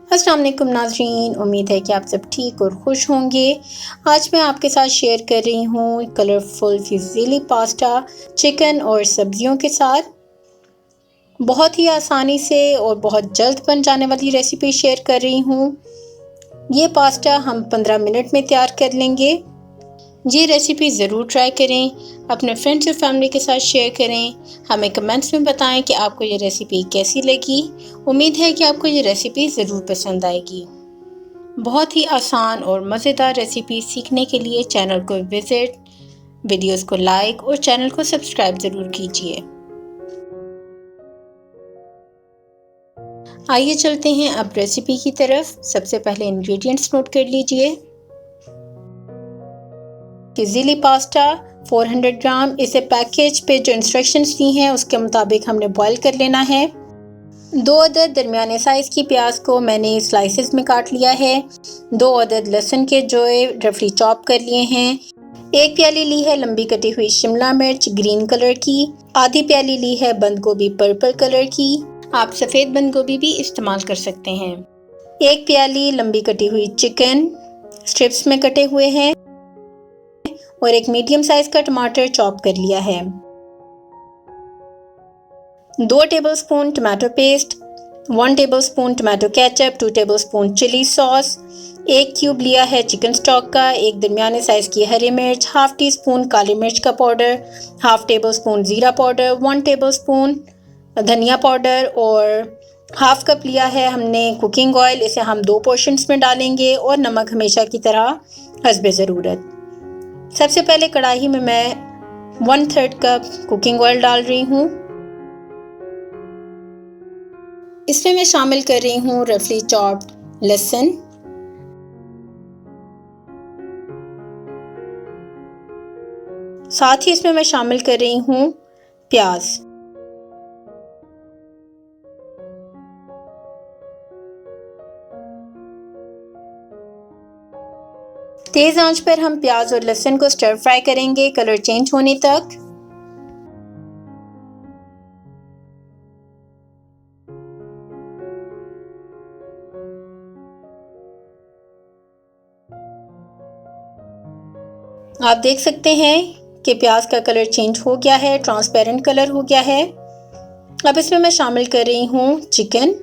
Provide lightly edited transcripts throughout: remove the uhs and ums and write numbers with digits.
अस्सलाम वालेकुम नाज़रीन, उम्मीद है कि आप सब ठीक और खुश होंगे। आज मैं आपके साथ शेयर कर रही हूँ कलरफुल फिज़ीली पास्ता चिकन और सब्जियों के साथ। बहुत ही आसानी से और बहुत जल्द बन जाने वाली रेसिपी शेयर कर रही हूँ। ये पास्ता हम 15 मिनट में तैयार कर लेंगे। ये रेसिपी ज़रूर ट्राई करें, अपने फ्रेंड्स और फैमिली के साथ शेयर करें। हमें कमेंट्स में बताएं कि आपको ये रेसिपी कैसी लगी। उम्मीद है कि आपको ये रेसिपी ज़रूर पसंद आएगी। बहुत ही आसान और मज़ेदार रेसिपी सीखने के लिए चैनल को विज़िट, वीडियोस को लाइक और चैनल को सब्सक्राइब ज़रूर कीजिए। आइए चलते हैं अब रेसिपी की तरफ। सबसे पहले इंग्रेडिएंट्स नोट कर लीजिए। फिज़ीली पास्ता 400 ग्राम। इसे पैकेज पे जो इंस्ट्रक्शंस दी हैं उसके मुताबिक हमने बॉईल कर लेना है। 2 अदद दरमियाने साइज़ की प्याज को मैंने स्लाइसेस में काट लिया है। 2 अदद लहसुन के जोए रफली चॉप कर लिए हैं। 1 प्याली ली है लंबी कटी हुई शिमला मिर्च ग्रीन कलर की। आधी प्याली ली है बंद गोभी पर्पल कलर की। आप सफ़ेद बंद गोभी भी इस्तेमाल कर सकते हैं। 1 प्याली लंबी कटी हुई चिकन स्ट्रिप्स में कटे हुए हैं और एक मीडियम साइज़ का टमाटर चॉप कर लिया है। 2 tablespoon tomato paste, 1 tablespoon tomato ketchup, 2 tablespoon chilli sauce, 1 cube लिया है चिकन स्टॉक का, 1 दरमियाने साइज़ की हरी मिर्च, हाफ टी स्पून काली मिर्च का पाउडर, हाफ टेबलस्पून ज़ीरा पाउडर, 1 टेबलस्पून धनिया पाउडर और हाफ कप लिया है हमने कुकिंग ऑयल। इसे हम 2 पोर्शंस में डालेंगे और नमक हमेशा की तरह हस्बे ज़रूरत। सबसे पहले कढ़ाई में मैं 1/3 कप कुकिंग ऑयल डाल रही हूँ। इसमें मैं शामिल कर रही हूँ रफली चॉप्ड लहसुन, साथ ही इसमें मैं शामिल कर रही हूँ प्याज। तेज़ आंच पर हम प्याज और लहसुन को स्टर फ्राई करेंगे कलर चेंज होने तक। आप देख सकते हैं कि प्याज का कलर चेंज हो गया है, ट्रांसपेरेंट कलर हो गया है। अब इसमें मैं शामिल कर रही हूँ चिकन।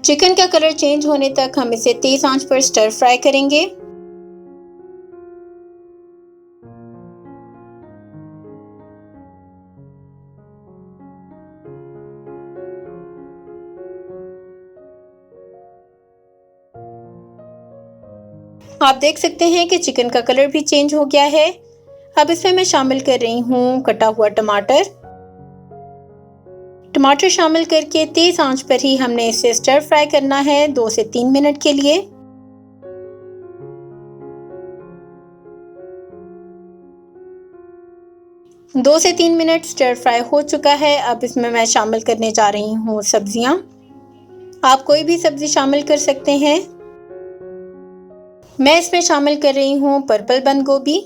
चिकन का कलर चेंज होने तक हम इसे तेज आंच पर स्टर फ्राई करेंगे। आप देख सकते हैं कि चिकन का कलर भी चेंज हो गया है। अब इसमें मैं शामिल कर रही हूँ कटा हुआ टमाटर। टमाटर शामिल करके तेज आंच पर ही हमने इसे स्टर फ्राई करना है 2 से 3 मिनट के लिए। दो से 3 मिनट स्टर फ्राई हो चुका है। अब इसमें मैं शामिल करने जा रही हूँ सब्जियाँ। आप कोई भी सब्जी शामिल कर सकते हैं। मैं इसमें शामिल कर रही हूँ पर्पल बंद गोभी।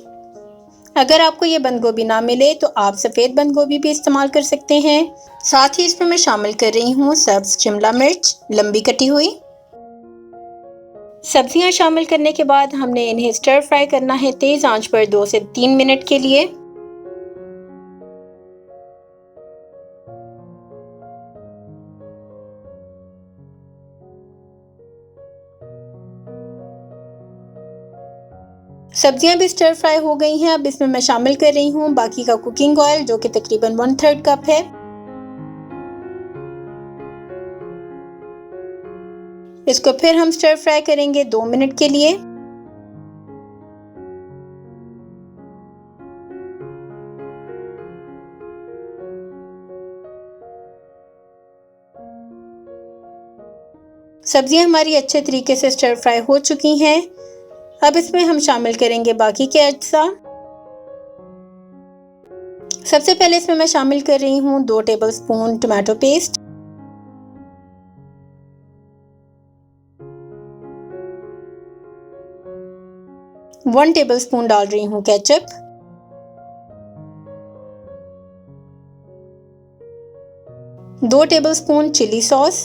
अगर आपको ये बंद गोभी ना मिले तो आप सफ़ेद बंद गोभी भी इस्तेमाल कर सकते हैं। साथ ही इसमें मैं शामिल कर रही हूँ सब्ज शिमला मिर्च लंबी कटी हुई। सब्जियां शामिल करने के बाद हमने इन्हें स्टर फ्राई करना है तेज आंच पर 2 से 3 मिनट के लिए। सब्जियां भी स्टर फ्राई हो गई हैं। अब इसमें मैं शामिल कर रही हूँ बाकी का कुकिंग ऑयल जो कि तकरीबन 1/3 कप है। इसको फिर हम स्टर फ्राई करेंगे 2 मिनट के लिए। सब्जियां हमारी अच्छे तरीके से स्टर फ्राई हो चुकी हैं। अब इसमें हम शामिल करेंगे बाकी के अज्जा। सबसे पहले इसमें मैं शामिल कर रही हूँ 2 टेबलस्पून टमाटो पेस्ट, 1 टेबलस्पून डाल रही हूँ ketchup, 2 tablespoon chilli sauce,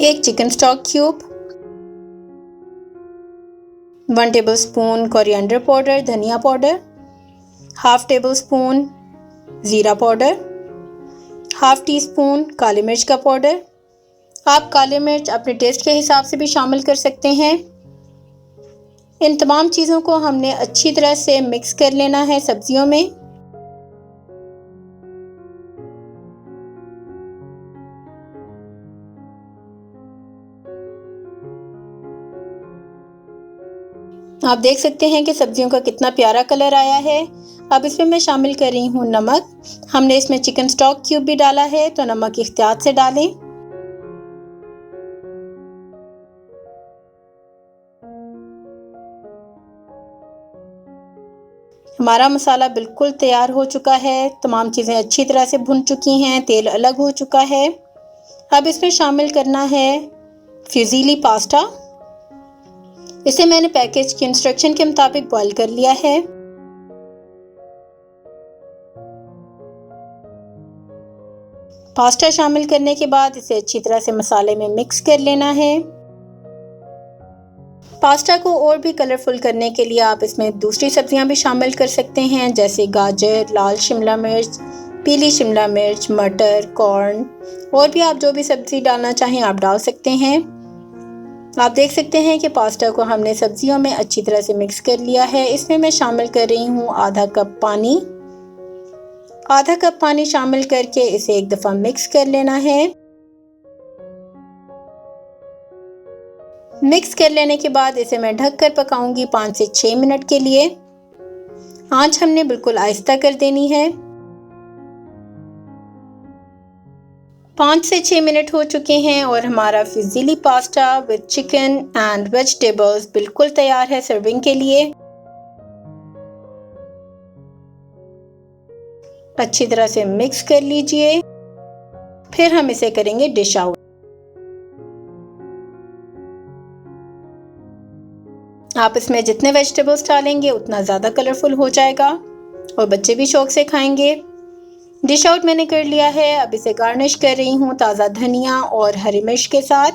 1 chicken stock cube, 1 tablespoon coriander powder धनिया powder, half tablespoon powder, half teaspoon मिर्च का पाउडर। आप काली मिर्च अपने टेस्ट के हिसाब से भी शामिल कर सकते हैं। इन तमाम चीज़ों को हमने अच्छी तरह से मिक्स कर लेना है सब्जियों में। आप देख सकते हैं कि सब्जियों का कितना प्यारा कलर आया है। अब इसमें मैं शामिल कर रही हूँ नमक। हमने इसमें चिकन स्टॉक क्यूब भी डाला है, तो नमक एहतियात से डालें। हमारा मसाला बिल्कुल तैयार हो चुका है। तमाम चीज़ें अच्छी तरह से भुन चुकी हैं, तेल अलग हो चुका है। अब इसमें शामिल करना है फ्यूजीली पास्ता। इसे मैंने पैकेज के इंस्ट्रक्शन के मुताबिक बॉईल कर लिया है। पास्ता शामिल करने के बाद इसे अच्छी तरह से मसाले में मिक्स कर लेना है। पास्ता को और भी कलरफुल करने के लिए आप इसमें दूसरी सब्जियां भी शामिल कर सकते हैं, जैसे गाजर, लाल शिमला मिर्च, पीली शिमला मिर्च, मटर, कॉर्न, और भी आप जो भी सब्ज़ी डालना चाहें आप डाल सकते हैं। आप देख सकते हैं कि पास्ता को हमने सब्जियों में अच्छी तरह से मिक्स कर लिया है। इसमें मैं शामिल कर रही हूँ आधा कप पानी। आधा कप पानी शामिल करके इसे एक दफ़ा मिक्स कर लेना है। मिक्स कर लेने के बाद इसे मैं ढक कर पकाऊंगी 5 से 6 मिनट के लिए। आंच हमने बिल्कुल आहिस्ता कर देनी है। 5 से 6 मिनट हो चुके हैं और हमारा fusilli pasta with chicken and vegetables बिल्कुल तैयार है सर्विंग के लिए। अच्छी तरह से मिक्स कर लीजिए, फिर हम इसे करेंगे डिश आउट। आप इसमें जितने वेजिटेबल्स डालेंगे उतना ज़्यादा कलरफुल हो जाएगा और बच्चे भी शौक से खाएंगे। डिश आउट मैंने कर लिया है। अब इसे गार्निश कर रही हूँ ताज़ा धनिया और हरी मिर्च के साथ।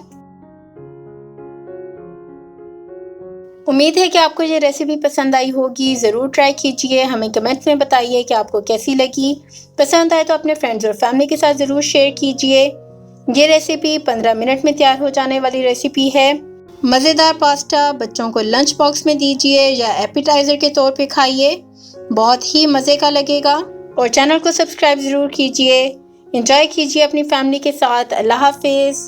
उम्मीद है कि आपको ये रेसिपी पसंद आई होगी। ज़रूर ट्राई कीजिए, हमें कमेंट्स में बताइए कि आपको कैसी लगी। पसंद आए तो अपने फ्रेंड्स और फैमिली के साथ ज़रूर शेयर कीजिए। ये रेसिपी 15 मिनट में तैयार हो जाने वाली रेसिपी है। मज़ेदार पास्ता बच्चों को लंच बॉक्स में दीजिए या एपिटाइज़र के तौर पे खाइए, बहुत ही मज़े का लगेगा। और चैनल को सब्सक्राइब ज़रूर कीजिए। एंजॉय कीजिए अपनी फैमिली के साथ। अल्लाह हाफिज़।